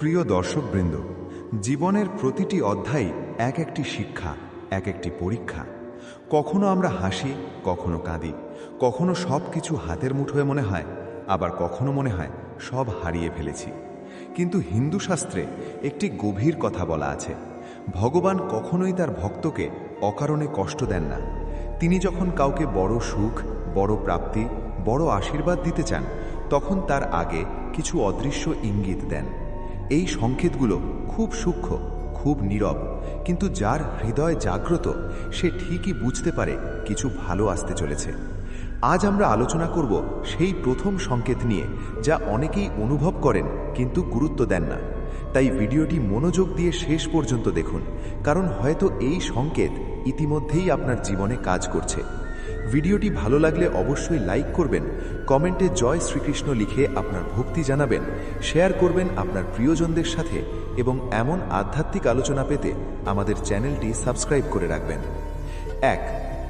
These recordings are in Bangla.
প্রিয় দর্শকবৃন্দ, জীবনের প্রতিটি অধ্যায় এক একটি শিক্ষা, এক একটি পরীক্ষা। কখনো আমরা হাসি, কখনো কাঁদি, কখনো সব কিছু হাতের মুঠোয় মনে হয়, আবার কখনো মনে হয় সব হারিয়ে ফেলেছি। কিন্তু হিন্দু শাস্ত্রে একটি গভীর কথা বলা আছে, ভগবান কখনোই তার ভক্তকে অকারণে কষ্ট দেন না। তিনি যখন কাউকে বড় সুখ, বড় প্রাপ্তি, বড় আশীর্বাদ দিতে চান, তখন তার আগে কিছু অদৃশ্য ইঙ্গিত দেন। এই সংকেতগুলো খুব সূক্ষ্ম, খুব নীরব, কিন্তু যার হৃদয় জাগ্রত সে ঠিকই বুঝতে পারে কিছু ভালো আসতে চলেছে। আজ আমরা আলোচনা করব সেই প্রথম সংকেত নিয়ে, যা অনেকেই অনুভব করেন কিন্তু গুরুত্ব দেন না। তাই ভিডিওটি মনোযোগ দিয়ে শেষ পর্যন্ত দেখুন, কারণ হয়তো এই সংকেত ইতিমধ্যেই আপনার জীবনে কাজ করছে। ভিডিওটি ভালো লাগলে অবশ্যই লাইক করবেন, কমেন্টে জয় শ্রীকৃষ্ণ লিখে আপনার ভক্তি জানাবেন, শেয়ার করবেন আপনার প্রিয়জনদের সাথে এবং এমন আধ্যাত্মিক আলোচনা পেতে আমাদের চ্যানেলটি সাবস্ক্রাইব করে রাখবেন। 1.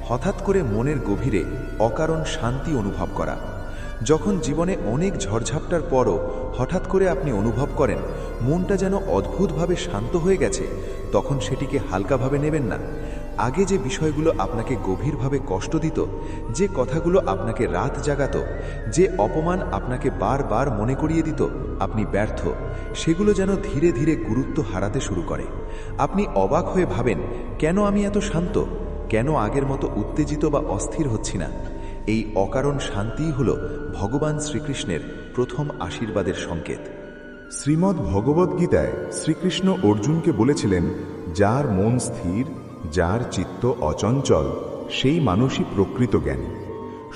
হঠাৎ করে মনের গভীরে অকারণ শান্তি অনুভব করা। যখন জীবনে অনেক ঝড়ঝাপটার পরও হঠাৎ করে আপনি অনুভব করেন মনটা যেন অদ্ভুতভাবে শান্ত হয়ে গেছে, তখন সেটিকে হালকাভাবে নেবেন না। আগে যে বিষয়গুলো আপনাকে গভীরভাবে কষ্ট দিত, যে কথাগুলো আপনাকে রাত জাগাত, যে অপমান আপনাকে বারবার মনে করিয়ে দিত আপনি ব্যর্থ, সেগুলো যেন ধীরে ধীরে গুরুত্ব হারাতে শুরু করে। আপনি অবাক হয়ে ভাবেন, কেন আমি এত শান্ত, কেন আগের মতো উত্তেজিত বা অস্থির হচ্ছি না। এই অকারণ শান্তিই হল ভগবান শ্রীকৃষ্ণের প্রথম আশীর্বাদের সংকেত। শ্রীমদ্ ভগবদ্গীতায় শ্রীকৃষ্ণ অর্জুনকে বলেছিলেন, যার মন স্থির, যার চিত্ত অচঞ্চল, সেই মানুষই প্রকৃত জ্ঞানী।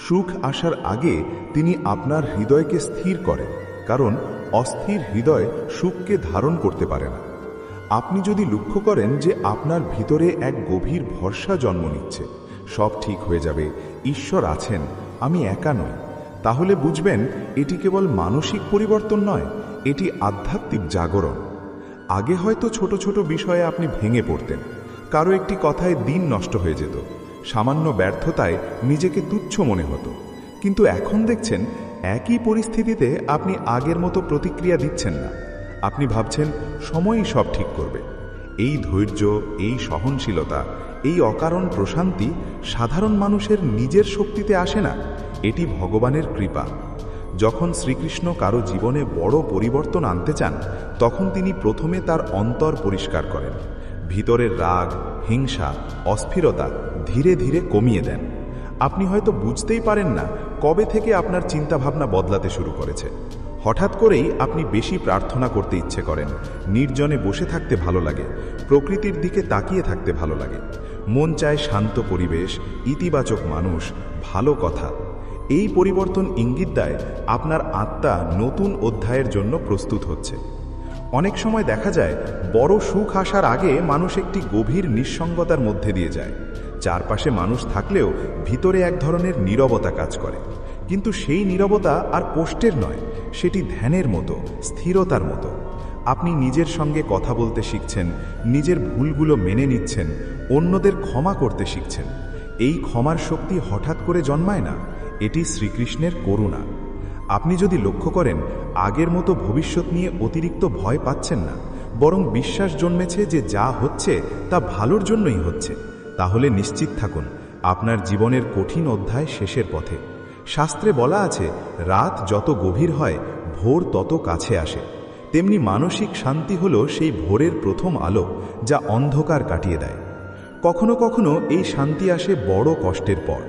সুখ আসার আগে তিনি আপনার হৃদয়কে স্থির করেন, কারণ অস্থির হৃদয় সুখকে ধারণ করতে পারে না। আপনি যদি লক্ষ্য করেন যে আপনার ভিতরে এক গভীর ভরসা জন্ম নিচ্ছে, সব ঠিক হয়ে যাবে, ঈশ্বর আছেন, আমি একা নই, তাহলে বুঝবেন এটি কেবল মানসিক পরিবর্তন নয়, এটি আধ্যাত্মিক জাগরণ। আগে হয়তো ছোট ছোট বিষয়ে আপনি ভেঙে পড়তেন, কারো একটি কথায় দিন নষ্ট হয়ে যেত, সামান্য ব্যর্থতায় নিজেকে তুচ্ছ মনে হতো। কিন্তু এখন দেখছেন একই পরিস্থিতিতে আপনি আগের মতো প্রতিক্রিয়া দিচ্ছেন না। আপনি ভাবছেন সময়ই সব ঠিক করবে। এই ধৈর্য, এই সহনশীলতা, এই অকারণ প্রশান্তি সাধারণ মানুষের নিজের শক্তিতে আসে না, এটি ভগবানের কৃপা। যখন শ্রীকৃষ্ণ কারো জীবনে বড় পরিবর্তন আনতে চান, তখন তিনি প্রথমে তার অন্তর পরিষ্কার করেন। ভিতরের রাগ, হিংসা, অস্থিরতা ধীরে ধীরে কমিয়ে দেন। আপনি হয়তো বুঝতেই পারেন না কবে থেকে আপনার চিন্তাভাবনা বদলাতে শুরু করেছে। হঠাৎ করেই আপনি বেশি প্রার্থনা করতে ইচ্ছে করেন, নির্জনে বসে থাকতে ভালো লাগে, প্রকৃতির দিকে তাকিয়ে থাকতে ভালো লাগে। মন চায় শান্ত পরিবেশ, ইতিবাচক মানুষ, ভালো কথা। এই পরিবর্তন ইঙ্গিত দেয় আপনার আত্মা নতুন অধ্যায়ের জন্য প্রস্তুত হচ্ছে। অনেক সময় দেখা যায় বড় সুখ আসার আগে মানুষ একটি গভীর নিঃসঙ্গতার মধ্যে দিয়ে যায়। চারপাশে মানুষ থাকলেও ভিতরে এক ধরনের নীরবতা কাজ করে। কিন্তু সেই নীরবতা আর কষ্টের নয়, সেটি ধ্যানের মতো, স্থিরতার মতো। আপনি নিজের সঙ্গে কথা বলতে শিখছেন, নিজের ভুলগুলো মেনে নিচ্ছেন, অন্যদের ক্ষমা করতে শিখছেন। এই ক্ষমার শক্তি হঠাৎ করে জন্মায় না, এটি শ্রীকৃষ্ণের করুণা। আপনি যদি লক্ষ্য করেন আগের মতো ভবিষ্যৎ নিয়ে অতিরিক্ত ভয় পাচ্ছেন না, বরং বিশ্বাস জন্মেছে যে যা হচ্ছে তা ভালোর জন্যই হচ্ছে, তাহলে নিশ্চিত থাকুন আপনার জীবনের কঠিন অধ্যায় শেষের পথে। শাস্ত্রে বলা আছে, রাত যত গভীর হয় ভোর তত কাছে আসে। তেমনি মানসিক শান্তি হলো সেই ভোরের প্রথম আলো, যা অন্ধকার কাটিয়ে দেয়। কখনো কখনো এই শান্তি আসে বড় কষ্টের পর।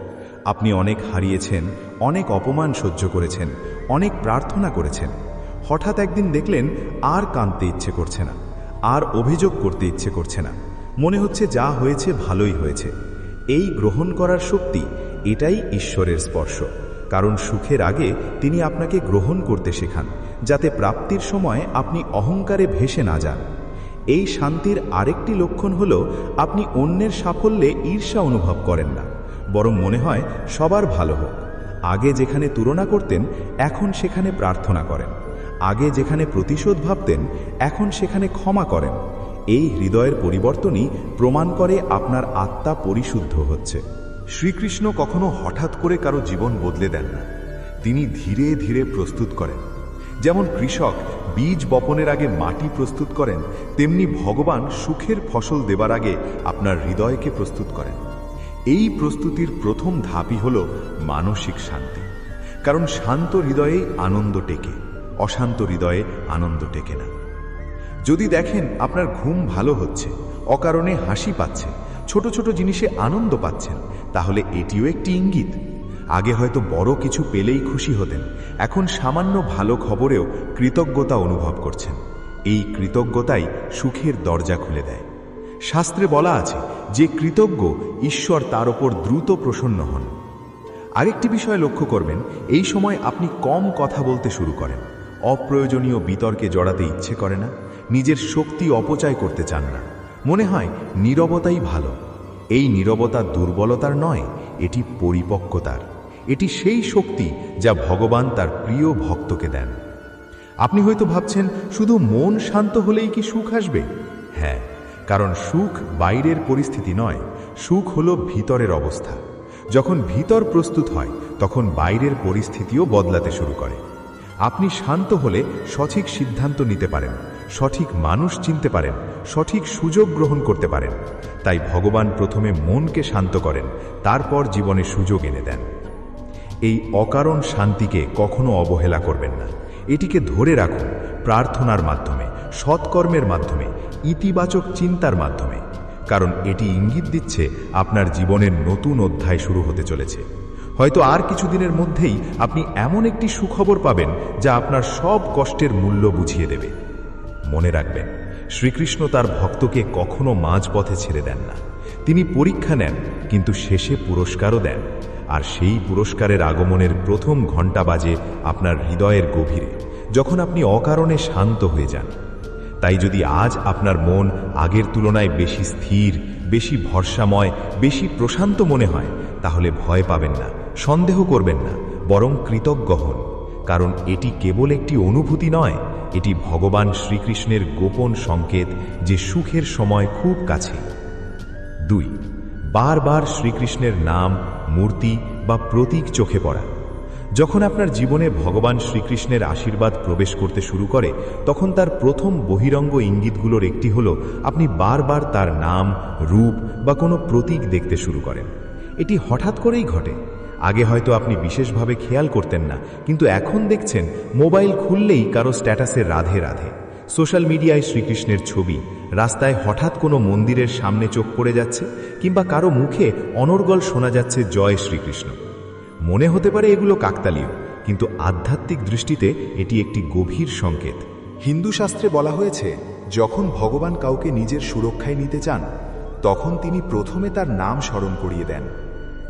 আপনি অনেক হারিয়েছেন, অনেক অপমান সহ্য করেছেন, অনেক প্রার্থনা করেছেন। হঠাৎ একদিন দেখলেন আর কাঁদতে ইচ্ছে করছে না, আর অভিযোগ করতে ইচ্ছে করছে না, মনে হচ্ছে যা হয়েছে ভালোই হয়েছে। এই গ্রহণ করার শক্তি, এটাই ঈশ্বরের স্পর্শ। কারণ সুখের আগে তিনি আপনাকে গ্রহণ করতে শেখান, যাতে প্রাপ্তির সময় আপনি অহংকারে ভেসে না যান। এই শান্তির আরেকটি লক্ষণ হল আপনি অন্যের সাফল্যে ঈর্ষা অনুভব করেন না, বরং মনে হয় সবার ভালো হোক। আগে যেখানে তুলনা করতেন, এখন সেখানে প্রার্থনা করেন। আগে যেখানে প্রতিশোধ ভাবতেন, এখন সেখানে ক্ষমা করেন। এই হৃদয়ের পরিবর্তনই প্রমাণ করে আপনার আত্মা পরিশুদ্ধ হচ্ছে। শ্রীকৃষ্ণ কখনো হঠাৎ করে কারো জীবন বদলে দেন না, তিনি ধীরে ধীরে প্রস্তুত করেন। যেমন কৃষক বীজ বপনের আগে মাটি প্রস্তুত করেন, তেমনি ভগবান সুখের ফসল দেবার আগে আপনার হৃদয়কে প্রস্তুত করেন। এই প্রস্তুতির প্রথম ধাপই হল মানসিক শান্তি। কারণ শান্ত হৃদয়েই আনন্দ টেকে, অশান্ত হৃদয়ে আনন্দ টেকে না। যদি দেখেন আপনার ঘুম ভালো হচ্ছে, অকারণে হাসি পাচ্ছে, ছোট ছোট জিনিসে আনন্দ পাচ্ছেন, তাহলে এটিও একটি ইঙ্গিত। আগে হয়তো বড় কিছু পেলেই খুশি হতেন, এখন সামান্য ভালো খবরেও কৃতজ্ঞতা অনুভব করছেন। এই কৃতজ্ঞতাই সুখের দরজা খুলে দেয়। শাস্ত্রে বলা আছে, যে কৃতজ্ঞ ঈশ্বর তার ওপর দ্রুত প্রসন্ন হন। আরেকটি বিষয় লক্ষ্য করবেন, এই সময় আপনি কম কথা বলতে শুরু করেন, অপ্রয়োজনীয় বিতর্কে জড়াতে ইচ্ছে করে না, নিজের শক্তি অপচয় করতে চান না। মনে হয় নীরবতাই ভালো। এই নীরবতা দুর্বলতার নয়, এটি পরিপক্কতার। এটি সেই শক্তি যা ভগবান তার প্রিয় ভক্তকে দেন। আপনি হয়তো ভাবছেন, শুধু মন শান্ত হলেই কি সুখ আসবে? হ্যাঁ, কারণ সুখ বাইরের পরিস্থিতি নয়, সুখ হলো ভিতরের অবস্থা। যখন ভিতর প্রস্তুত হয়, তখন বাইরের পরিস্থিতিও বদলাতে শুরু করে। আপনি শান্ত হলে সঠিক সিদ্ধান্ত নিতে পারেন, সঠিক মানুষ চিনতে পারেন, সঠিক সুযোগ গ্রহণ করতে পারেন। তাই ভগবান প্রথমে মনকে শান্ত করেন, তারপর জীবনে সুযোগ এনে দেন। এই অকারণ শান্তিকে কখনো অবহেলা করবেন না। এটিকে ধরে রাখুন প্রার্থনার মাধ্যমে, সৎকর্মের মাধ্যমে, ইতিবাচক চিন্তার মাধ্যমে। কারণ এটি ইঙ্গিত দিচ্ছে আপনার জীবনের নতুন অধ্যায় শুরু হতে চলেছে। হয়তো আর কিছুদিনের মধ্যেই আপনি এমন একটি সুখবর পাবেন যা আপনার সব কষ্টের মূল্য বুঝিয়ে দেবে। মনে রাখবেন, শ্রীকৃষ্ণ তার ভক্তকে কখনো মাঝপথে ছেড়ে দেন না। তিনি পরীক্ষা নেন, কিন্তু শেষে পুরস্কারও দেন। আর সেই পুরস্কারের আগমনের প্রথম ঘণ্টা বাজে আপনার হৃদয়ের গভীরে, যখন আপনি অকারণে শান্ত হয়ে যান। তাই যদি আজ আপনার মন আগের তুলনায় বেশি স্থির, বেশি ভরসাময়, বেশি প্রশান্ত মনে হয়, তাহলে ভয় পাবেন না, সন্দেহ করবেন না, বরং কৃতজ্ঞ হন। কারণ এটি কেবল একটি অনুভূতি নয়, এটি ভগবান শ্রীকৃষ্ণের গোপন সংকেত যে সুখের সময় খুব কাছে। 2. বারবার শ্রীকৃষ্ণের নাম, মূর্তি বা প্রতীক চোখে পড়া। যখন আপনার জীবনে ভগবান শ্রীকৃষ্ণের আশীর্বাদ প্রবেশ করতে শুরু করে, তখন তার প্রথম বহিরঙ্গ ইঙ্গিতগুলোর একটি হল আপনি বারবার তার নাম, রূপ বা কোনো প্রতীক দেখতে শুরু করেন। এটি হঠাৎ করেই ঘটে। আগে হয়তো আপনি বিশেষভাবে খেয়াল করতেন না, কিন্তু এখন দেখছেন মোবাইল খুললেই কারো স্ট্যাটাসে রাধে রাধে, সোশ্যাল মিডিয়ায় শ্রীকৃষ্ণের ছবি, রাস্তায় হঠাৎ কোনো মন্দিরের সামনে চোখ পড়ে যাচ্ছে, কিংবা কারো মুখে অনর্গল শোনা যাচ্ছে জয় শ্রীকৃষ্ণ। মনে হতে পারে এগুলো কাকতালীয়, কিন্তু আধ্যাত্মিক দৃষ্টিতে এটি একটি গভীর সংকেত। হিন্দু শাস্ত্রে বলা হয়েছে, যখন ভগবান কাউকে নিজের সুরক্ষায় নিতে চান, তখন তিনি প্রথমে তার নাম স্মরণ করিয়ে দেন।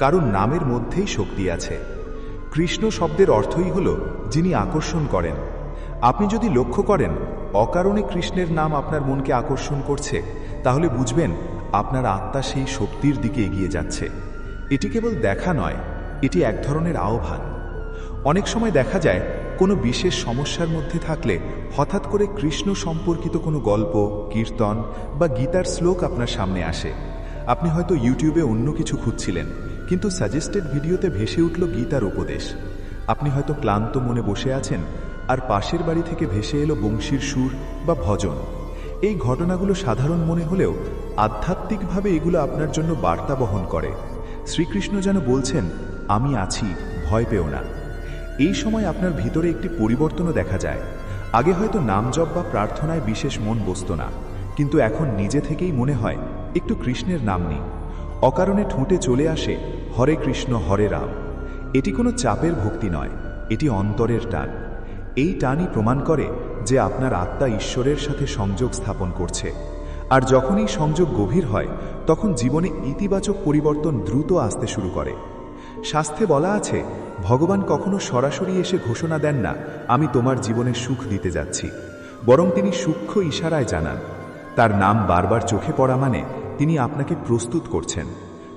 কারণ নামের মধ্যেই শক্তি আছে। কৃষ্ণ শব্দের অর্থই হল যিনি আকর্ষণ করেন। আপনি যদি লক্ষ্য করেন অকারণে কৃষ্ণের নাম আপনার মনকে আকর্ষণ করছে, তাহলে বুঝবেন আপনার আত্মা সেই শক্তির দিকে এগিয়ে যাচ্ছে। এটি কেবল দেখা নয়, এটি এক ধরনের আহ্বান। অনেক সময় দেখা যায় কোনো বিশেষ সমস্যার মধ্যে থাকলে হঠাৎ করে কৃষ্ণ সম্পর্কিত কোনো গল্প, কীর্তন বা গীতার শ্লোক আপনার সামনে আসে। আপনি হয়তো ইউটিউবে অন্য কিছু খুঁজছিলেন, কিন্তু সাজেস্টেড ভিডিওতে ভেসে উঠল গীতার উপদেশ। আপনি হয়তো ক্লান্ত মনে বসে আছেন, আর পাশের বাড়ি থেকে ভেসে এলো বংশীর সুর বা ভজন। এই ঘটনাগুলো সাধারণ মনে হলেও আধ্যাত্মিকভাবে এগুলো আপনার জন্য বার্তা বহন করে। শ্রীকৃষ্ণ যেন বলছেন, আমি আছি, ভয় পেও না। এই সময় আপনার ভিতরে একটি পরিবর্তনও দেখা যায়। আগে হয়তো নাম জপ বা প্রার্থনায় বিশেষ মন বসত না, কিন্তু এখন নিজে থেকেই মনে হয় একটু কৃষ্ণের নাম নিই। অকারণে ঠোঁটে চলে আসে হরে কৃষ্ণ হরে রাম। এটি কোনো চাপের ভক্তি নয়, এটি অন্তরের টান। এই টানই প্রমাণ করে যে আপনার আত্মা ঈশ্বরের সাথে সংযোগ স্থাপন করছে। আর যখনই সংযোগ গভীর হয়, তখন জীবনে ইতিবাচক পরিবর্তন দ্রুত আসতে শুরু করে। শাস্ত্রে বলা আছে, ভগবান কখনো সরাসরি এসে ঘোষণা দেন না, আমি তোমার জীবনে সুখ দিতে যাচ্ছি। বরং তিনি সূক্ষ্ম ইশারায় জানান। তার নাম বারবার চোখে পড়া মানে তিনি আপনাকে প্রস্তুত করছেন।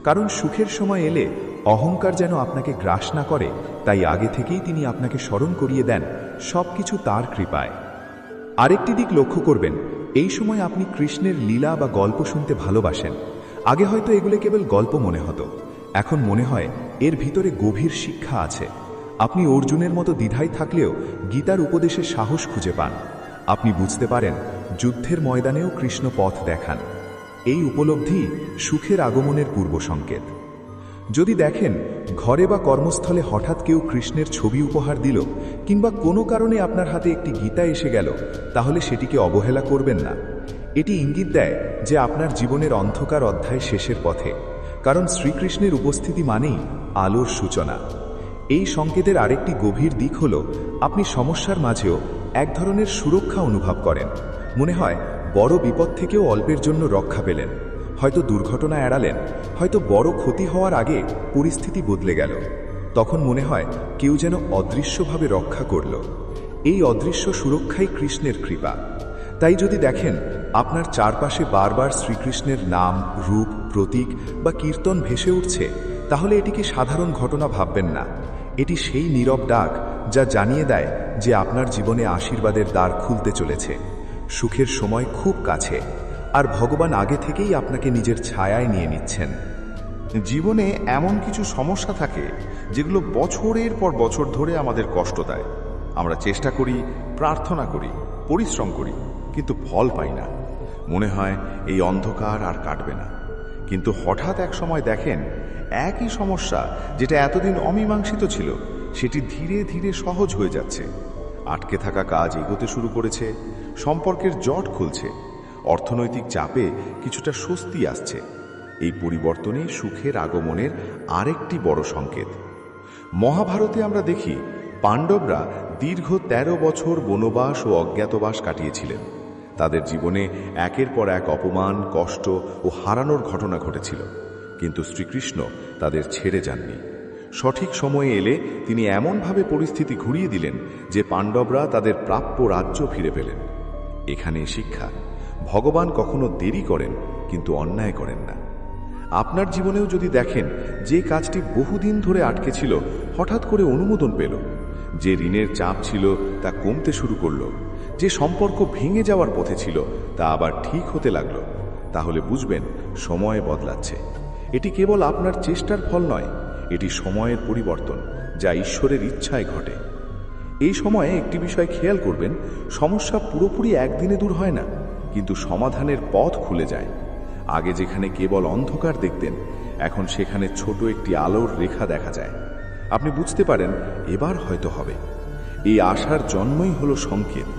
কারণ সুখের সময় এলে অহংকার যেন আপনাকে গ্রাস না করে, তাই আগে থেকেই তিনি আপনাকে স্মরণ করিয়ে দেন সবকিছু তার কৃপায়। আরেকটি দিক লক্ষ্য করবেন, এই সময় আপনি কৃষ্ণের লীলা বা গল্প শুনতে ভালোবাসেন। আগে হয়তো এগুলো কেবল গল্প মনে হতো, এখন মনে হয় এর ভিতরে গভীর শিক্ষা আছে। আপনি অর্জুনের মতো দ্বিধায় থাকলেও গীতার উপদেশে সাহস খুঁজে পান। আপনি বুঝতে পারেন যুদ্ধের ময়দানেও কৃষ্ণ পথ দেখান। এই উপলব্ধি সুখের আগমনের পূর্ব সংকেত। যদি দেখেন ঘরে বা কর্মস্থলে হঠাৎ কেউ কৃষ্ণের ছবি উপহার দিল, কিংবা কোনো কারণে আপনার হাতে একটি গীতা এসে গেল, তাহলে সেটিকে অবহেলা করবেন না। এটি ইঙ্গিত দেয় যে আপনার জীবনের অন্ধকার অধ্যায় শেষের পথে, কারণ শ্রীকৃষ্ণের উপস্থিতি মানেই আলোর সূচনা। এই সংকেতের আরেকটি গভীর দিক হল আপনি সমস্যার মাঝেও এক ধরনের সুরক্ষা অনুভব করেন। মনে হয় বড় বিপদ থেকেও অল্পের জন্য রক্ষা পেলেন। হয়তো দুর্ঘটনা এড়ালেন, হয়তো বড় ক্ষতি হওয়ার আগে পরিস্থিতি বদলে গেল। তখন মনে হয় কেউ যেন অদৃশ্যভাবে রক্ষা করল। এই অদৃশ্য সুরক্ষাই কৃষ্ণের কৃপা। তাই যদি দেখেন আপনার চারপাশে বারবার শ্রীকৃষ্ণের নাম, রূপ, প্রতীক বা কীর্তন ভেসে উঠছে, তাহলে এটিকে সাধারণ ঘটনা ভাববেন না। এটি সেই নীরব ডাক যা জানিয়ে দেয় যে আপনার জীবনে আশীর্বাদের দ্বার খুলতে চলেছে। সুখের সময় খুব কাছে, আর ভগবান আগে থেকেই আপনাকে নিজের ছায়ায় নিয়ে নিচ্ছেন। জীবনে এমন কিছু সমস্যা থাকে যেগুলো বছরের পর বছর ধরে আমাদের কষ্ট দেয়। আমরা চেষ্টা করি, প্রার্থনা করি, পরিশ্রম করি, কিন্তু ফল পাই না। মনে হয় এই অন্ধকার আর কাটবে না। কিন্তু হঠাৎ এক সময় দেখেন একই সমস্যা যেটা এতদিন অমীমাংসিত ছিল, সেটি ধীরে ধীরে সহজ হয়ে যাচ্ছে। আটকে থাকা কাজ এগোতে শুরু করেছে, সম্পর্কের জট খুলছে, অর্থনৈতিক চাপে কিছুটা স্বস্তি আসছে। এই পরিবর্তনে সুখের আগমনের আরেকটি বড় সংকেত। মহাভারতে আমরা দেখি পাণ্ডবরা দীর্ঘ 13 বছর বনবাস ও অজ্ঞাতবাস কাটিয়েছিলেন। তাদের জীবনে একের পর এক অপমান, কষ্ট ও হারানোর ঘটনা ঘটেছিল, কিন্তু শ্রীকৃষ্ণ তাদের ছেড়ে যাননি। সঠিক সময়ে এলে তিনি এমনভাবে পরিস্থিতি ঘুরিয়ে দিলেন যে পাণ্ডবরা তাদের প্রাপ্য রাজ্য ফিরে পেলেন। এখানে শিক্ষা, ভগবান কখনো দেরি করেন কিন্তু অন্যায় করেন না। আপনার জীবনেও যদি দেখেন যে কাজটি বহুদিন ধরে আটকে ছিল হঠাৎ করে অনুমোদন পেল, যে ঋণের চাপ ছিল তা কমতে শুরু করলো, যে সম্পর্ক ভেঙে যাওয়ার পথে ছিল তা আবার ঠিক হতে লাগলো, তাহলে বুঝবেন সময় বদলাচ্ছে। এটি কেবল আপনার চেষ্টার ফল নয়, এটি সময়ের পরিবর্তন যা ঈশ্বরের ইচ্ছায় ঘটে। এই সময়ে একটি বিষয় খেয়াল করবেন, সমস্যা পুরোপুরি একদিনে দূর হয় না, কিন্তু সমাধানের পথ খুলে যায়। আগে যেখানে কেবল অন্ধকার দেখতেন, এখন সেখানে ছোট একটি আলোর রেখা দেখা যায়। আপনি বুঝতে পারেন এবার হয়তো হবে। এই আশার জন্মই হলো সংকেত,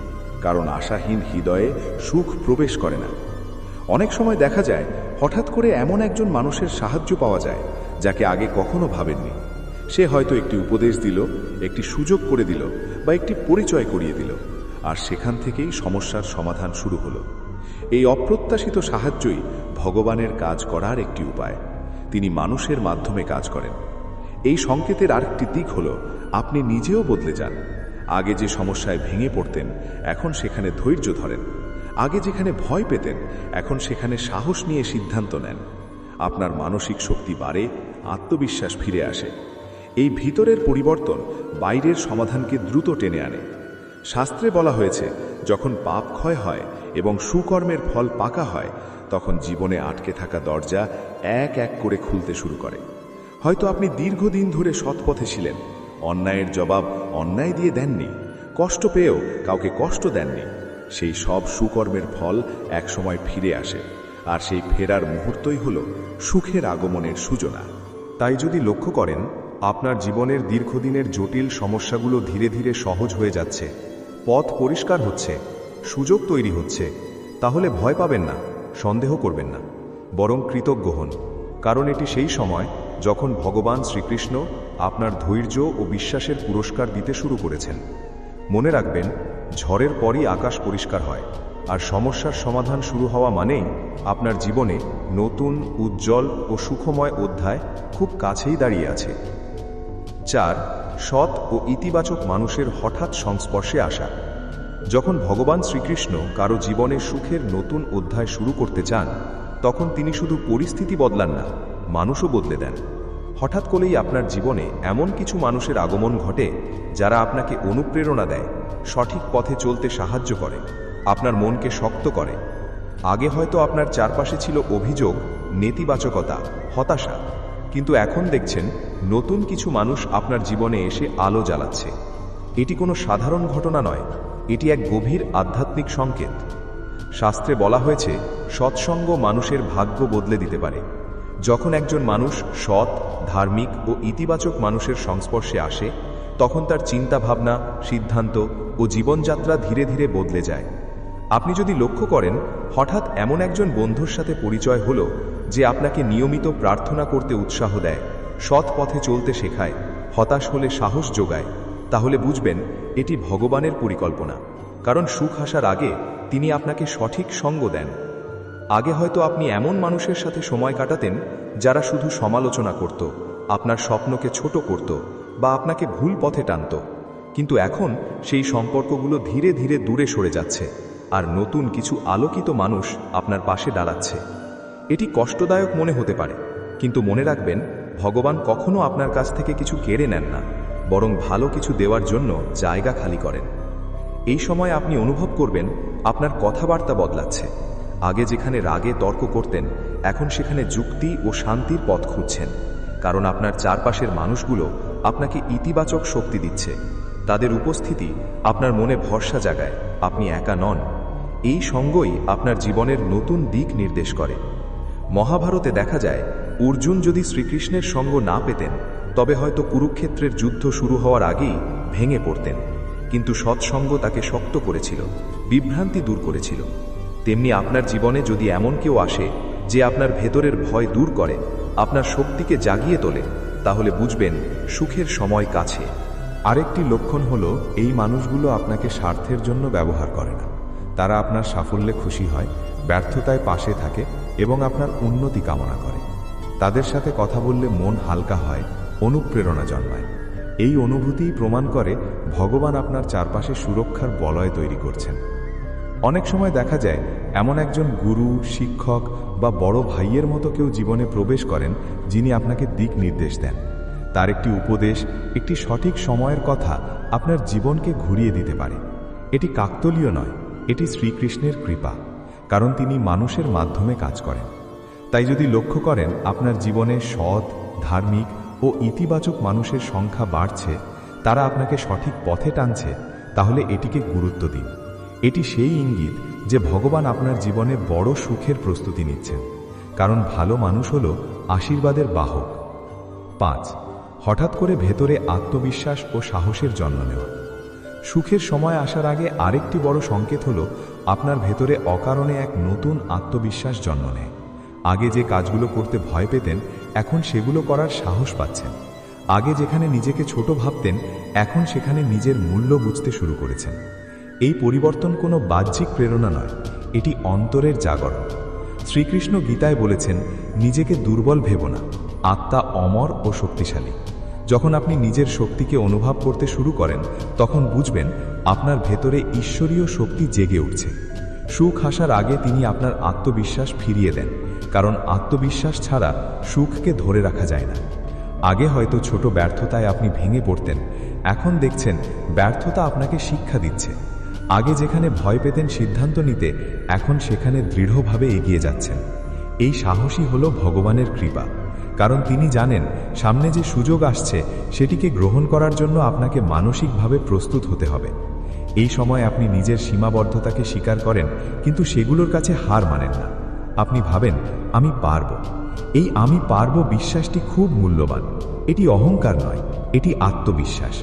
কারণ আশাহীন হৃদয়ে সুখ প্রবেশ করে না। অনেক সময় দেখা যায় হঠাৎ করে এমন একজন মানুষের সাহায্য পাওয়া যায় যাকে আগে কখনো ভাবেননি। সে হয়তো একটি উপদেশ দিল, একটি সুযোগ করে দিল বা একটি পরিচয় করিয়ে দিল, আর সেখান থেকেই সমস্যার সমাধান শুরু হলো। এই অপ্রত্যাশিত সাহায্যই ভগবানের কাজ করার একটি উপায়। তিনি মানুষের মাধ্যমে কাজ করেন। এই সংকেতের আরেকটি দিক হলো আপনি নিজেও বদলে যান। আগে যে সমস্যায় ভেঙে পড়তেন, এখন সেখানে ধৈর্য ধরেন। আগে যেখানে ভয় পেতেন, এখন সেখানে সাহস নিয়ে সিদ্ধান্ত নেন। আপনার মানসিক শক্তি বাড়ে, আত্মবিশ্বাস ফিরে আসে। এই ভিতরের পরিবর্তন বাইরের সমাধানকে দ্রুত টেনে আনে। শাস্ত্রে বলা হয়েছে, যখন পাপ ক্ষয় হয় এবং সুকর্মের ফল পাকা হয়, তখন জীবনে আটকে থাকা দরজা এক এক করে খুলতে শুরু করে। হয়তো আপনি দীর্ঘদিন ধরে সৎপথে ছিলেন, অন্যায়ের জবাব অন্যায় দিয়ে দেননি, কষ্ট পেয়েও কাউকে কষ্ট দেননি। সেই সব সুকর্মের ফল একসময় ফিরে আসে, আর সেই ফেরার মুহূর্তই হল সুখের আগমনের সূচনা। তাই যদি লক্ষ্য করেন আপনার জীবনের দীর্ঘদিনের জটিল সমস্যাগুলো ধীরে ধীরে সহজ হয়ে যাচ্ছে, পথ পরিষ্কার হচ্ছে, সুযোগ তৈরি হচ্ছে, তাহলে ভয় পাবেন না, সন্দেহ করবেন না, বরং কৃতজ্ঞ হন। কারণ এটি সেই সময় যখন ভগবান শ্রীকৃষ্ণ আপনার ধৈর্য ও বিশ্বাসের পুরস্কার দিতে শুরু করেছেন। মনে রাখবেন, ঝড়ের পরই আকাশ পরিষ্কার হয়, আর সমস্যার সমাধান শুরু হওয়া মানেই আপনার জীবনে নতুন, উজ্জ্বল ও সুখময় অধ্যায় খুব কাছেই দাঁড়িয়ে আছে। 4. সৎ ও ইতিবাচক মানুষের হঠাৎ সংস্পর্শে আসা। যখন ভগবান শ্রীকৃষ্ণ কারো জীবনে সুখের নতুন অধ্যায় শুরু করতে চান, তখন তিনি শুধু পরিস্থিতি বদলান না, মানুষও বদলে দেন। হঠাৎ করেই আপনার জীবনে এমন কিছু মানুষের আগমন ঘটে যারা আপনাকে অনুপ্রেরণা দেয়, সঠিক পথে চলতে সাহায্য করে, আপনার মনকে শক্ত করে। আগে হয়তো আপনার চারপাশে ছিল অভিযোগ, নেতিবাচকতা, হতাশা, কিন্তু এখন দেখছেন নতুন কিছু মানুষ আপনার জীবনে এসে আলো জ্বালাচ্ছে। এটি কোনো সাধারণ ঘটনা নয়, এটি এক গভীর আধ্যাত্মিক সংকেত। শাস্ত্রে বলা হয়েছে, সৎসঙ্গ মানুষের ভাগ্য বদলে দিতে পারে। যখন একজন মানুষ সৎ, ধার্মিক ও ইতিবাচক মানুষের সংস্পর্শে আসে, তখন তার চিন্তাভাবনা, সিদ্ধান্ত ও জীবনযাত্রা ধীরে ধীরে বদলে যায়। আপনি যদি লক্ষ্য করেন, হঠাৎ এমন একজন বন্ধুর সাথে পরিচয় হলো যে আপনাকে নিয়মিত প্রার্থনা করতে উৎসাহ দেয়, সৎ পথে চলতে শেখায়, হতাশ হলে সাহস যোগায়, তাহলে বুঝবেন এটি ভগবানের পরিকল্পনা। কারণ সুখ আসার আগে তিনি আপনাকে সঠিক সঙ্গ দেন। আগে হয়তো আপনি এমন মানুষের সাথে সময় কাটাতেন যারা শুধু সমালোচনা করত, আপনার স্বপ্নকে ছোট করত বা আপনাকে ভুল পথে টানত। কিন্তু এখন সেই সম্পর্কগুলো ধীরে ধীরে দূরে সরে যাচ্ছে, আর নতুন কিছু আলোকিত মানুষ আপনার পাশে দাঁড়াচ্ছে। এটি কষ্টদায়ক মনে হতে পারে, কিন্তু মনে রাখবেন, ভগবান কখনো আপনার কাছ থেকে কিছু কেড়ে নেন না, বরং ভালো কিছু দেওয়ার জন্য জায়গা খালি করেন। এই সময় আপনি অনুভব করবেন আপনার কথাবার্তা বদলাচ্ছে। আগে যেখানে রাগে তর্ক করতেন, এখন সেখানে যুক্তি ও শান্তির পথ খুঁজছেন। কারণ আপনার চারপাশের মানুষগুলো আপনাকে ইতিবাচক শক্তি দিচ্ছে। তাদের উপস্থিতি আপনার মনে ভরসা জাগায়, আপনি একা নন। এই সঙ্গই আপনার জীবনের নতুন দিক নির্দেশ করে। মহাভারতে দেখা যায়, অর্জুন যদি শ্রীকৃষ্ণের সঙ্গ না পেতেন, তবে হয়তো কুরুক্ষেত্রের যুদ্ধ শুরু হওয়ার আগেই ভেঙে পড়তেন। কিন্তু সৎসঙ্গ তাকে শক্ত করেছিল, বিভ্রান্তি দূর করেছিল। তেমনি আপনার জীবনে যদি এমন কেউ আসে যে আপনার ভেতরের ভয় দূর করে, আপনার শক্তিকে জাগিয়ে তোলে, তাহলে বুঝবেন সুখের সময় কাছে। আরেকটি লক্ষণ হলো, এই মানুষগুলো আপনাকে স্বার্থের জন্য ব্যবহার করে না। তারা আপনার সাফল্যে খুশি হয়, ব্যর্থতায় পাশে থাকে এবং আপনার উন্নতি কামনা করে। তাদের সাথে কথা বললে মন হালকা হয়, অনুপ্রেরণা জন্মায়। এই অনুভূতিই প্রমাণ করে ভগবান আপনার চারপাশে সুরক্ষার বলয় তৈরি করছেন। অনেক সময় দেখা যায়, এমন একজন গুরু, শিক্ষক বা বড় ভাইয়ের মতো কেউ জীবনে প্রবেশ করেন, যিনি আপনাকে দিক নির্দেশ দেন। তার একটি উপদেশ, একটি সঠিক সময়ের কথা আপনার জীবনকে ঘুরিয়ে দিতে পারে। এটি কাকতালীয় নয়, এটি শ্রীকৃষ্ণের কৃপা, কারণ তিনি মানুষের মাধ্যমে কাজ করেন। তাই যদি লক্ষ্য করেন আপনার জীবনে সৎ, ধার্মিক ও ইতিবাচক মানুষের সংখ্যা বাড়ছে, তারা আপনাকে সঠিক পথে টানছে, তাহলে এটিকে গুরুত্ব দিন। এটি সেই ইঙ্গিত যে ভগবান আপনার জীবনে বড় সুখের প্রস্তুতি নিচ্ছেন, কারণ ভালো মানুষ হলো আশীর্বাদের বাহক। 5. হঠাৎ করে ভেতরে আত্মবিশ্বাস ও সাহসের জন্ম নেওয়া। সুখের সময় আসার আগে আরেকটি বড় সংকেত হলো, আপনার ভেতরে অকারণে এক নতুন আত্মবিশ্বাস জন্ম নেয়। আগে যে কাজগুলো করতে ভয় পেতেন, এখন সেগুলো করার সাহস পাচ্ছেন। আগে যেখানে নিজেকে ছোট ভাবতেন, এখন সেখানে নিজের মূল্য বুঝতে শুরু করেছেন। এই পরিবর্তন কোনো বাহ্যিক প্রেরণা নয়, এটি অন্তরের জাগরণ। শ্রীকৃষ্ণ গীতায় বলেছেন, নিজেকে দুর্বল ভেবো না, আত্মা অমর ও শক্তিশালী। যখন আপনি নিজের শক্তিকে অনুভব করতে শুরু করেন, তখন বুঝবেন আপনার ভেতরে ঈশ্বরীয় শক্তি জেগে উঠছে। সুখ আসার আগে তিনি আপনার আত্মবিশ্বাস ফিরিয়ে দেন, কারণ আত্মবিশ্বাস ছাড়া সুখকে ধরে রাখা যায় না। আগে হয়তো ছোট ব্যর্থতায় আপনি ভেঙে পড়তেন, এখন দেখছেন ব্যর্থতা আপনাকে শিক্ষা দিচ্ছে। আগে যেখানে ভয় পেতেন সিদ্ধান্ত নিতে, এখন সেখানে দৃঢ়ভাবে এগিয়ে যাচ্ছেন। এই সাহসই হলো ভগবানের কৃপা, কারণ তিনি জানেন সামনে যে সুযোগ আসছে সেটিকে গ্রহণ করার জন্য আপনাকে মানসিকভাবে প্রস্তুত হতে হবে। এই সময় আপনি নিজের সীমাবদ্ধতাকে স্বীকার করেন, কিন্তু সেগুলোর কাছে হার মানেন না। আপনি ভাবেন, আমি পারব। এই আমি পারব বিশ্বাসটি খুব মূল্যবান। এটি অহংকার নয়, এটি আত্মবিশ্বাস।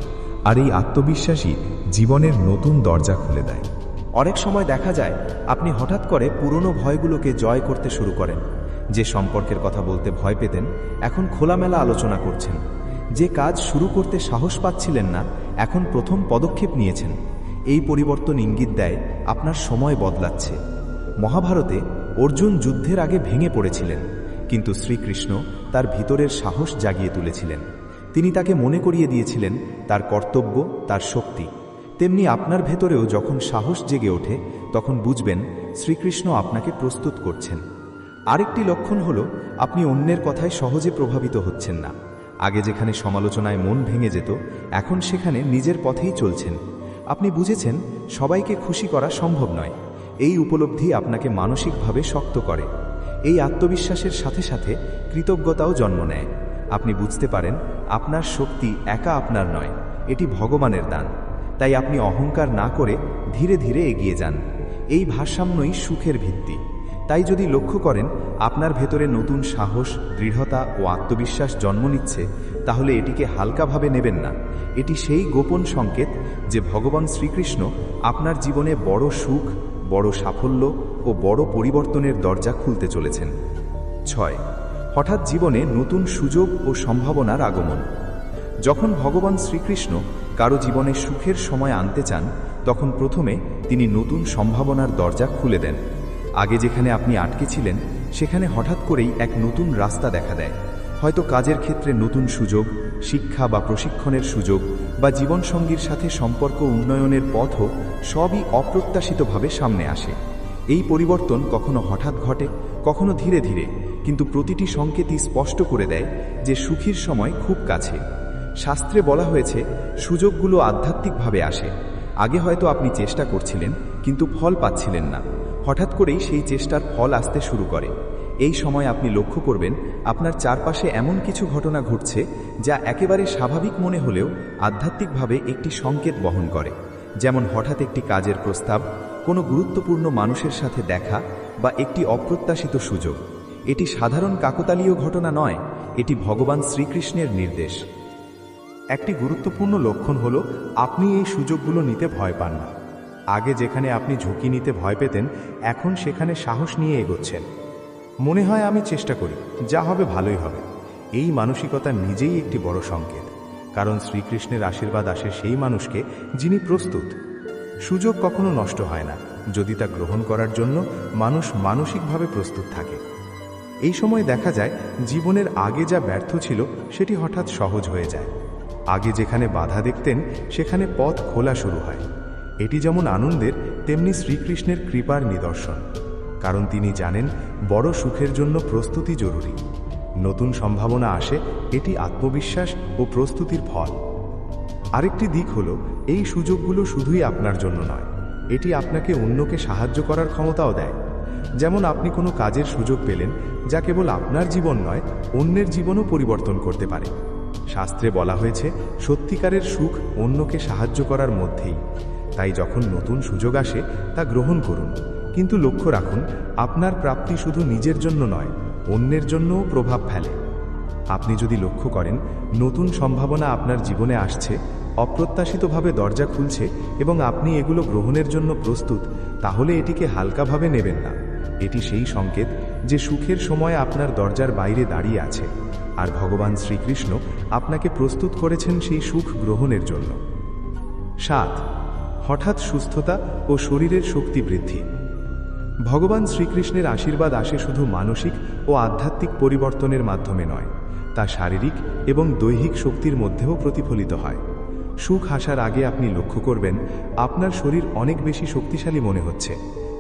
আর এই আত্মবিশ্বাসই জীবনের নতুন দরজা খুলে দেয়। অনেক সময় দেখা যায়, আপনি হঠাৎ করে পুরনো ভয়গুলোকে জয় করতে শুরু করেন। যে সম্পর্কের কথা বলতে ভয় পেতেন, এখন খোলামেলা আলোচনা করছেন। যে কাজ শুরু করতে সাহস পাচ্ছিলেন না, এখন প্রথম পদক্ষেপ নিয়েছেন। এই পরিবর্তন ইঙ্গিত দেয় আপনার সময় বদলাচ্ছে। মহাভারতে অর্জুন যুদ্ধের আগে ভেঙে পড়েছিলেন, কিন্তু শ্রীকৃষ্ণ তার ভিতরের সাহস জাগিয়ে তুলেছিলেন। তিনি তাকে মনে করিয়ে দিয়েছিলেন তার কর্তব্য, তার শক্তি। তেমনি আপনার ভেতরেও যখন সাহস জেগে ওঠে, তখন বুঝবেন শ্রীকৃষ্ণ আপনাকে প্রস্তুত করছেন। আরেকটি লক্ষণ হলো, আপনি অন্যের কথায় সহজে প্রভাবিত হচ্ছেন না। আগে যেখানে সমালোচনায় মন ভেঙে যেত, এখন সেখানে নিজের পথেই চলছেন। আপনি বুঝেছেন সবাইকে খুশি করা সম্ভব নয়। এই উপলব্ধি আপনাকে মানসিকভাবে শক্ত করে। এই আত্মবিশ্বাসের সাথে সাথে কৃতজ্ঞতাও জন্ম নেয়। আপনি বুঝতে পারেন আপনার শক্তি একা আপনার নয়, এটি ভগবানের দান। তাই আপনি অহংকার না করে ধীরে ধীরে এগিয়ে যান। এই ভারসাম্যই সুখের ভিত্তি। তাই যদি লক্ষ্য করেন আপনার ভেতরে নতুন সাহস, দৃঢ়তা ও আত্মবিশ্বাস জন্ম নিচ্ছে, তাহলে এটিকে হালকাভাবে নেবেন না। এটি সেই গোপন সংকেত যে ভগবান শ্রীকৃষ্ণ আপনার জীবনে বড় সুখ, বড় সাফল্য ও বড় পরিবর্তনের দরজা খুলতে চলেছেন। 6. হঠাৎ জীবনে নতুন সুযোগ ও সম্ভাবনার আগমন। যখন ভগবান শ্রীকৃষ্ণ কারো জীবনে সুখের সময় আনতে চান, তখন প্রথমে তিনি নতুন সম্ভাবনার দরজা খুলে দেন। আগে যেখানে আপনি আটকে ছিলেন, সেখানে হঠাৎ করেই এক নতুন রাস্তা দেখা দেয়। হয়তো কাজের ক্ষেত্রে নতুন সুযোগ, শিক্ষা বা প্রশিক্ষণের সুযোগ, বা জীবনসঙ্গীর সাথে সম্পর্ক উন্নয়নের পথও সবই অপ্রত্যাশিতভাবে সামনে আসে। এই পরিবর্তন কখনো হঠাৎ ঘটে, কখনো ধীরে ধীরে, কিন্তু প্রতিটি সংকেতই স্পষ্ট করে দেয় যে সুখের সময় খুব কাছে। শাস্ত্রে বলা হয়েছে সুযোগগুলো আধ্যাত্মিকভাবে আসে। আগে হয়তো আপনি চেষ্টা করছিলেন কিন্তু ফল পাচ্ছিলেন না, হঠাৎ করেই সেই চেষ্টার ফল আসতে শুরু করে। এই সময় আপনি লক্ষ্য করবেন আপনার চারপাশে এমন কিছু ঘটনা ঘটছে যা একেবারে স্বাভাবিক মনে হলেও আধ্যাত্মিকভাবে একটি সংকেত বহন করে। যেমন হঠাৎ একটি কাজের প্রস্তাব, কোনো গুরুত্বপূর্ণ মানুষের সাথে দেখা, বা একটি অপ্রত্যাশিত সুযোগ। এটি সাধারণ কাকতালীয় ঘটনা নয়, এটি ভগবান শ্রীকৃষ্ণের নির্দেশ। একটি গুরুত্বপূর্ণ লক্ষণ হলো আপনি এই সুযোগগুলো নিতে ভয় পান না। আগে যেখানে আপনি ঝুঁকি নিতে ভয় পেতেন, এখন সেখানে সাহস নিয়ে এগোচ্ছেন। মনে হয় আমি চেষ্টা করি, যা হবে ভালোই হবে। এই মানসিকতা নিজেই একটি বড় সংকেত, কারণ শ্রীকৃষ্ণের আশীর্বাদ আসে সেই মানুষকে যিনি প্রস্তুত। সুযোগ কখনো নষ্ট হয় না যদি তা গ্রহণ করার জন্য মানুষ মানসিকভাবে প্রস্তুত থাকে। এই সময় দেখা যায় জীবনের আগে যা ব্যর্থ ছিল সেটি হঠাৎ সহজ হয়ে যায়। আগে যেখানে বাধা দেখতেন সেখানে পথ খোলা শুরু হয়। এটি যেমন আনন্দের, তেমনি শ্রীকৃষ্ণের কৃপার নিদর্শন, কারণ তিনি জানেন বড় সুখের জন্য প্রস্তুতি জরুরি। নতুন সম্ভাবনা আসে, এটি আত্মবিশ্বাস ও প্রস্তুতির ফল। আরেকটি দিক হলো এই সুযোগগুলো শুধুই আপনার জন্য নয়, এটি আপনাকে অন্যকে সাহায্য করার ক্ষমতাও দেয়। যেমন আপনি কোনো কাজের সুযোগ পেলেন যা কেবল আপনার জীবন নয়, অন্যের জীবনও পরিবর্তন করতে পারে। শাস্ত্রে বলা হয়েছে সত্যিকারের সুখ অন্যকে সাহায্য করার মধ্যেই। তাই যখন নতুন সুযোগ আসে তা গ্রহণ করুন, কিন্তু লক্ষ্য রাখুন আপনার প্রাপ্তি শুধু নিজের জন্য নয়, অন্যের জন্যও প্রভাব ফেলে। আপনি যদি লক্ষ্য করেন নতুন সম্ভাবনা আপনার জীবনে আসছে, অপ্রত্যাশিতভাবে দরজা খুলছে এবং আপনি এগুলো গ্রহণের জন্য প্রস্তুত, তাহলে এটিকে হালকাভাবে নেবেন না। এটি সেই সংকেত যে সুখের সময় আপনার দরজার বাইরে দাঁড়িয়ে আছে, আর ভগবান শ্রীকৃষ্ণ আপনাকে প্রস্তুত করেছেন সেই সুখ গ্রহণের জন্য। 7. হঠাৎ সুস্থতা ও শরীরের শক্তি বৃদ্ধি। ভগবান শ্রীকৃষ্ণের আশীর্বাদ আসে শুধু মানসিক ও আধ্যাত্মিক পরিবর্তনের মাধ্যমে নয়, তা শারীরিক এবং দৈহিক শক্তির মধ্যেও প্রতিফলিত হয়। সুখ আসার আগে আপনি লক্ষ্য করবেন আপনার শরীর অনেক বেশি শক্তিশালী মনে হচ্ছে,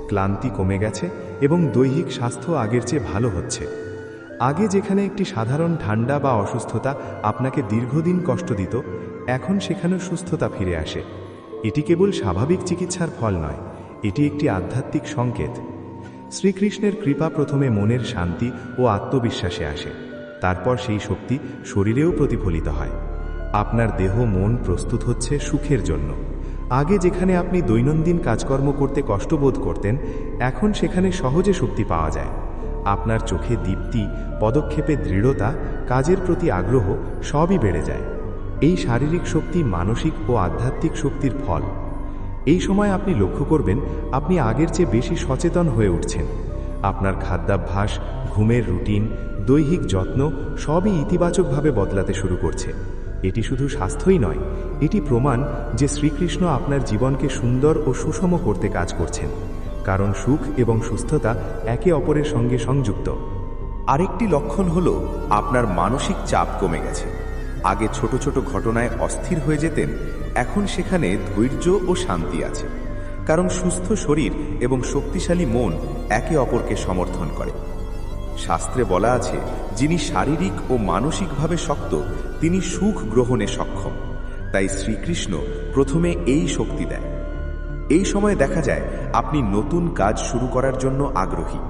ক্লান্তি কমে গেছে এবং দৈহিক স্বাস্থ্য আগের চেয়ে ভালো হচ্ছে। আগে যেখানে একটি সাধারণ ঠান্ডা বা অসুস্থতা আপনাকে দীর্ঘদিন কষ্ট দিত, এখন সেখানেও সুস্থতা ফিরে আসে। এটি কেবল স্বাভাবিক চিকিৎসার ফল নয়, এটি একটি আধ্যাত্মিক সংকেত। শ্রীকৃষ্ণের কৃপা প্রথমে মনের শান্তি ও আত্মবিশ্বাসে আসে, তারপর সেই শক্তি শরীরেও প্রতিফলিত হয়। আপনার দেহ মন প্রস্তুত হচ্ছে সুখের জন্য। আগে যেখানে আপনি দৈনন্দিন কাজকর্ম করতে কষ্টবোধ করতেন, এখন সেখানে সহজে শক্তি পাওয়া যায়। আপনার চোখে দীপ্তি, পদক্ষেপে দৃঢ়তা, কাজের প্রতি আগ্রহ সবই বেড়ে যায়। এই শারীরিক শক্তি মানসিক ও আধ্যাত্মিক শক্তির ফল। এই সময় আপনি লক্ষ্য করবেন আপনি আগের চেয়ে বেশি সচেতন হয়ে উঠছেন। আপনার খাদ্যাভ্যাস, ঘুমের রুটিন, দৈহিক যত্ন সবই ইতিবাচকভাবে বদলাতে শুরু করছে। এটি শুধু স্বাস্থ্যই নয়, এটি প্রমাণ যে শ্রীকৃষ্ণ আপনার জীবনকে সুন্দর ও সুষম করতে কাজ করছেন, কারণ সুখ এবং সুস্থতা একে অপরের সঙ্গে সংযুক্ত। আরেকটি লক্ষণ হলো আপনার মানসিক চাপ কমে গেছে। আগে ছোট ছোট ঘটনায় অস্থির হয়ে যেতেন, এখন সেখানে ধৈর্য ও শান্তি আছে, কারণ সুস্থ শরীর এবং শক্তিশালী মন একে অপরকে সমর্থন করে। শাস্ত্রে বলা আছে যিনি শারীরিক ও মানসিকভাবে শক্ত তিনি সুখ গ্রহণে সক্ষম। তাই শ্রীকৃষ্ণ প্রথমে এই শক্তি দেয়। এই সময় দেখা যায় আপনি নতুন কাজ শুরু করার জন্য আগ্রহী।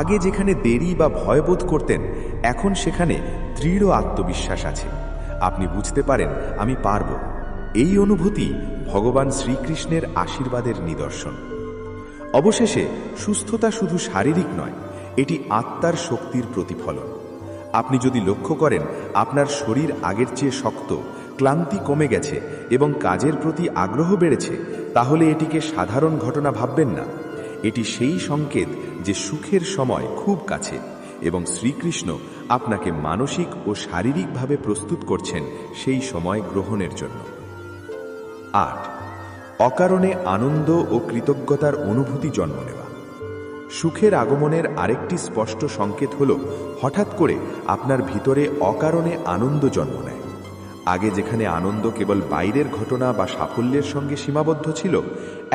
আগে যেখানে দেরি বা ভয়বোধ করতেন, এখন সেখানে দৃঢ় আত্মবিশ্বাস আছে। আপনি বুঝতে পারেন আমি পারব। এই অনুভূতি ভগবান শ্রীকৃষ্ণের আশীর্বাদের নিদর্শন। অবশেষে সুস্থতা শুধু শারীরিক নয়, এটি আত্মার শক্তির প্রতিফলন। আপনি যদি লক্ষ্য করেন আপনার শরীর আগের চেয়ে শক্ত, ক্লান্তি কমে গেছে এবং কাজের প্রতি আগ্রহ বেড়েছে, তাহলে এটিকে সাধারণ ঘটনা ভাববেন না। এটি সেই সংকেত যে সুখের সময় খুব কাছে এবং শ্রীকৃষ্ণ আপনাকে মানসিক ও শারীরিকভাবে প্রস্তুত করছেন সেই সময় গ্রহণের জন্য। ৮. অকারণে আনন্দ ও কৃতজ্ঞতার অনুভূতি জন্ম নেওয়া। সুখের আগমনের আরেকটি স্পষ্ট সংকেত হল হঠাৎ করে আপনার ভিতরে অকারণে আনন্দ জন্ম নেয়। আগে যেখানে আনন্দ কেবল বাইরের ঘটনা বা সাফল্যের সঙ্গে সীমাবদ্ধ ছিল,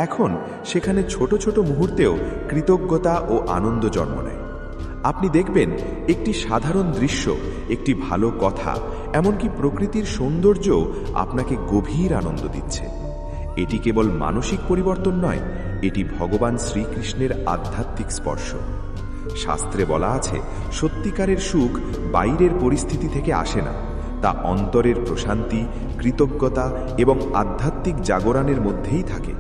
এখন সেখানে ছোট ছোট মুহূর্তেও কৃতজ্ঞতা ও আনন্দ জন্ম নেয়। আপনি দেখবেন একটি সাধারণ দৃশ্য, একটি ভালো কথা, এমনকি প্রকৃতির সৌন্দর্যও আপনাকে গভীর আনন্দ দিচ্ছে। এটি কেবল মানসিক পরিবর্তন নয়, এটি ভগবান শ্রীকৃষ্ণের আধ্যাত্মিক স্পর্শ। শাস্ত্রে বলা আছে, সত্যিকারের সুখ বাইরের পরিস্থিতি থেকে আসে না, তা অন্তরের প্রশান্তি, কৃতজ্ঞতা এবং আধ্যাত্মিক জাগরণের মধ্যেই থাকে।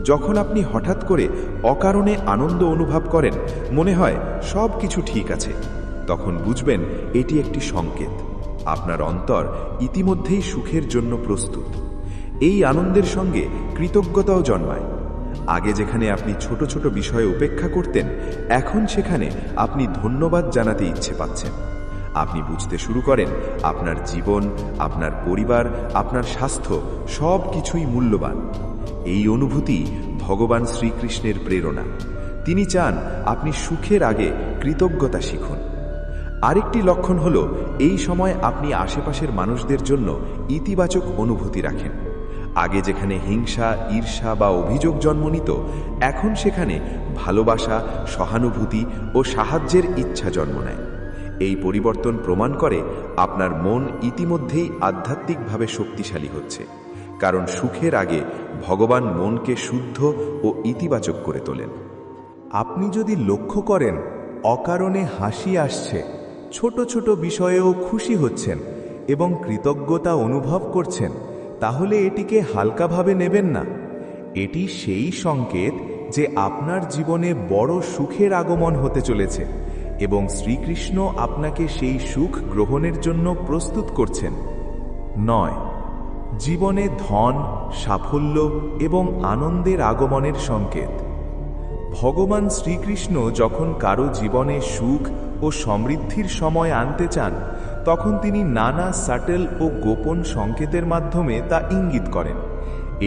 যখন আপনি হঠাৎ করে অকারণে আনন্দ অনুভব করেন, মনে হয় সব কিছু ঠিক আছে, তখন বুঝবেন এটি একটি সংকেত। আপনার অন্তর ইতিমধ্যেই সুখের জন্য প্রস্তুত। এই আনন্দের সঙ্গে কৃতজ্ঞতাও জন্মায়। আগে যেখানে আপনি ছোট ছোট বিষয়ে উপেক্ষা করতেন, এখন সেখানে আপনি ধন্যবাদ জানাতে ইচ্ছে পাচ্ছেন। আপনি বুঝতে শুরু করেন আপনার জীবন, আপনার পরিবার, আপনার স্বাস্থ্য সব কিছুই মূল্যবান। এই অনুভূতি ভগবান শ্রীকৃষ্ণের প্রেরণা। তিনি চান আপনি সুখের আগে কৃতজ্ঞতা শিখুন। আরেকটি লক্ষণ হল, এই সময় আপনি আশেপাশের মানুষদের জন্য ইতিবাচক অনুভূতি রাখেন। আগে যেখানে হিংসা, ঈর্ষা বা অভিযোগ জন্ম নিত, এখন সেখানে ভালোবাসা, সহানুভূতি ও সাহায্যের ইচ্ছা জন্ম নেয়। এই পরিবর্তন প্রমাণ করে আপনার মন ইতিমধ্যেই আধ্যাত্মিকভাবে শক্তিশালী হচ্ছে, কারণ সুখের আগে ভগবান মনকে শুদ্ধ ও ইতিবাচক করে তোলেন। আপনি যদি লক্ষ্য করেন অকারণে হাসি আসছে, ছোট ছোট বিষয়েও খুশি হচ্ছেন এবং কৃতজ্ঞতা অনুভব করছেন, তাহলে এটিকে হালকাভাবে নেবেন না। এটি সেই সংকেত যে আপনার জীবনে বড় সুখের আগমন হতে চলেছে এবং শ্রীকৃষ্ণ আপনাকে সেই সুখ গ্রহণের জন্য প্রস্তুত করছেন। ৯. জীবনে ধন, সাফল্য এবং আনন্দের আগমনের সংকেত। ভগবান শ্রীকৃষ্ণ যখন কারো জীবনে সুখ ও সমৃদ্ধির সময় আনতে চান, তখন তিনি নানা সাটেল ও গোপন সংকেতের মাধ্যমে তা ইঙ্গিত করেন।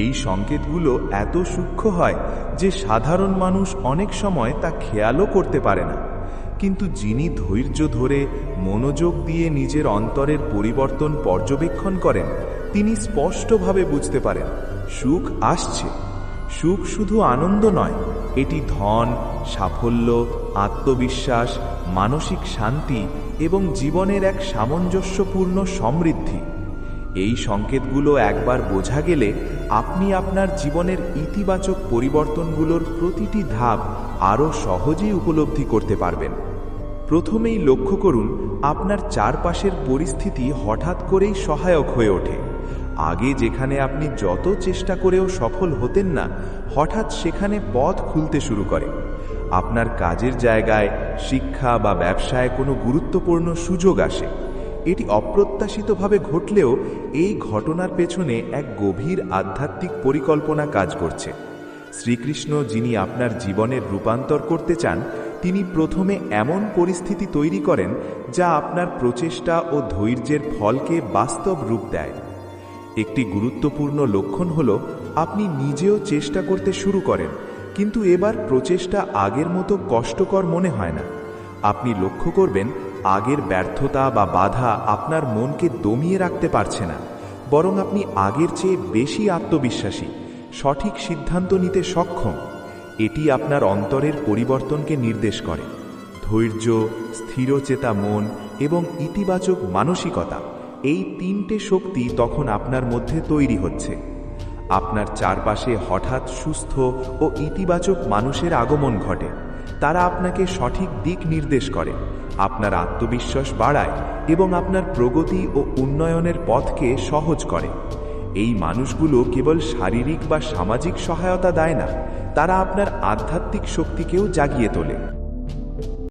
এই সংকেতগুলো এত সূক্ষ্ম হয় যে সাধারণ মানুষ অনেক সময় তা খেয়ালও করতে পারে না, কিন্তু যিনি ধৈর্য ধরে মনোযোগ দিয়ে নিজের অন্তরের পরিবর্তন পর্যবেক্ষণ করেন, তিনি স্পষ্টভাবে বুঝতে পারেন সুখ আসছে। সুখ শুধু আনন্দ নয়, এটি ধন, সাফল্য, আত্মবিশ্বাস, মানসিক শান্তি এবং জীবনের এক সামঞ্জস্যপূর্ণ সমৃদ্ধি। এই সংকেতগুলো একবার বোঝা গেলে আপনি আপনার জীবনের ইতিবাচক পরিবর্তনগুলোর প্রতিটি ধাপ আরও সহজেই উপলব্ধি করতে পারবেন। প্রথমেই লক্ষ্য করুন আপনার চারপাশের পরিস্থিতি হঠাৎ করেই সহায়ক হয়ে ওঠে। আগে যেখানে আপনি যত চেষ্টা করেও সফল হতেন না, হঠাৎ সেখানে পথ খুলতে শুরু করে। আপনার কাজের জায়গায়, শিক্ষা বা ব্যবসায় কোনো গুরুত্বপূর্ণ সুযোগ আসে। এটি অপ্রত্যাশিতভাবে ঘটলেও এই ঘটনার পেছনে এক গভীর আধ্যাত্মিক পরিকল্পনা কাজ করছে। শ্রীকৃষ্ণ, যিনি আপনার জীবনের রূপান্তর করতে চান, তিনি প্রথমে এমন পরিস্থিতি তৈরি করেন যা আপনার প্রচেষ্টা ও ধৈর্যের ফলকে বাস্তব রূপ দেয়। একটি গুরুত্বপূর্ণ লক্ষণ হল আপনি নিজেও চেষ্টা করতে শুরু করেন, কিন্তু এবার প্রচেষ্টা আগের মতো কষ্টকর মনে হয় না। আপনি লক্ষ্য করবেন আগের ব্যর্থতা বা বাধা আপনার মনকে দমিয়ে রাখতে পারছে না, বরং আপনি আগের চেয়ে বেশি আত্মবিশ্বাসী, সঠিক সিদ্ধান্ত নিতে সক্ষম। এটি আপনার অন্তরের পরিবর্তনকে নির্দেশ করে। ধৈর্য, স্থিরচেতা মন এবং ইতিবাচক মানসিকতা, এই তিনটে শক্তি তখন আপনার মধ্যে তৈরি হচ্ছে। আপনার চারপাশে হঠাৎ সুস্থ ও ইতিবাচক মানুষের আগমন ঘটে। তারা আপনাকে সঠিক দিক নির্দেশ করে, আপনার আত্মবিশ্বাস বাড়ায় এবং আপনার প্রগতি ও উন্নয়নের পথকে সহজ করে। এই মানুষগুলো কেবল শারীরিক বা সামাজিক সহায়তা দেয় না, তারা আপনার আধ্যাত্মিক শক্তিকেও জাগিয়ে তোলে।